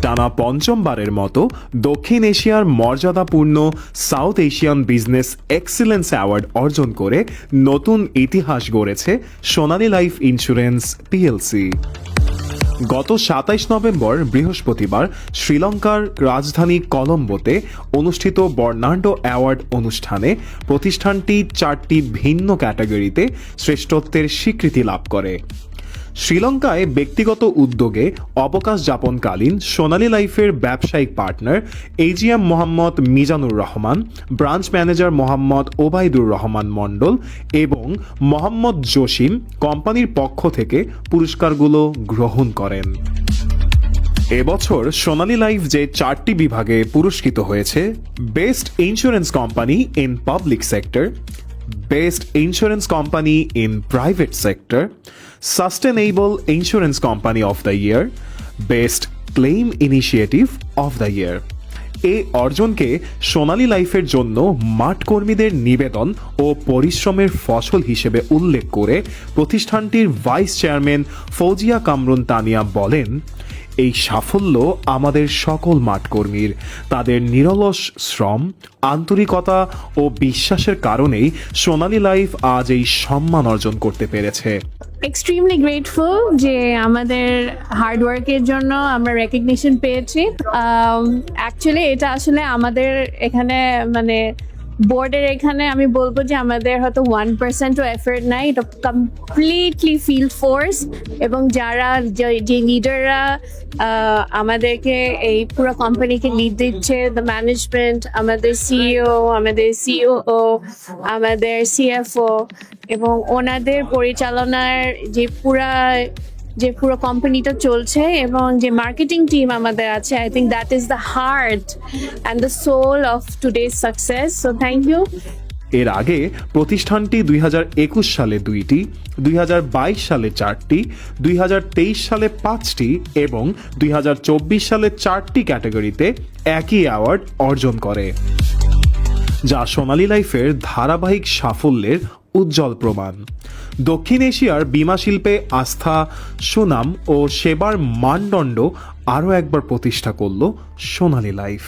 টানা পঞ্চমবারের মতো দক্ষিণ এশিয়ার মর্যাদাপূর্ণ south Asian business excellence award অর্জন করে নতুন ইতিহাস গড়েছে সোনালী লাইফ ইন্স্যুরেন্স পিএলসি। গত ২৭ নভেম্বর বৃহস্পতিবার শ্রীলঙ্কার রাজধানী কলম্বোতে অনুষ্ঠিত বর্নার্ডো অ্যাওয়ার্ড অনুষ্ঠানে প্রতিষ্ঠানটি ৪টি ভিন্ন ক্যাটাগরিতে শ্রেষ্ঠত্বের স্বীকৃতি লাভ করে। শ্রীলঙ্কায় ব্যক্তিগত উদ্যোগে অবকাশ যাপনকালীন সোনালী লাইফের ব্যবসায়িক partner AGM Mohammad Mizanur Rahman, branch manager Mohammad Obaidur Rahman Mondal এবং মোহাম্মদ জসিম কোম্পানির পক্ষ থেকে পুরস্কারগুলো গ্রহণ করেন। এবছর সোনালী লাইফ যে 4টি বিভাগে পুরস্কৃত হয়েছে: best insurance company in public sector, Best Insurance Company in Private Sector, Sustainable Insurance Company of the Year, Best Claim Initiative of the Year। এই অর্জনকে সোনালী লাইফের জন্য মাঠ কর্মীদের নিবেদন ও পরিশ্রমের ফসল হিসেবে উল্লেখ করে প্রতিষ্ঠানটির ভাইস চেয়ারম্যান ফৌজিয়া কামরুন তানিয়া বলেন, এই সাফল্য আমাদের সকল মাঠকর্মীর তাদের নিরলস শ্রম, আন্তরিকতা ও বিশ্বাসের কারণেই সোনালী লাইফ আজ এই সম্মান অর্জন করতে পেরেছে। এক্সট্রিমলি গ্রেটফুল যে আমাদের হার্ডওয়ার্কের জন্য আমরা রেকগনিশন পেয়েছি। অ্যাকচুয়ালি এটা আসলে আমাদের এখানে বোর্ডের এখানে আমি বলবো যে আমাদের হয়তো 1%ও এফোর্ট নাই, এটা কমপ্লিটলি ফিল্ড ফোর্স এবং যারা যে লিডাররা আমাদেরকে এই পুরো কোম্পানিকে লিড দিচ্ছে, দ্য ম্যানেজমেন্ট, আমাদের সিইও, আমাদের সিওও, আমাদের সিএফও এবং ওনাদের পরিচালনার যে পুরো কোম্পানিটা চলছে এবং যে মার্কেটিং টিম আমাদের আছে, I think that is the heart and the soul of today's success. So thank you. এর আগে প্রতিষ্ঠানটি 2021 সালে 2টি, 2022 সালে 4টি, 2023 সালে 5টি এবং 2024 সালে 4টি ক্যাটাগরিতে একই অ্যাওয়ার্ড অর্জন করে, যা সোনালী লাইফের ধারাবাহিক সাফল্যের উজ্জ্বল প্রমাণ। দক্ষিণ এশিয়ার বীমা শিল্পে আস্থা, সুনাম ও সেবার মানদণ্ড আরও একবার প্রতিষ্ঠা করল সোনালী লাইফ।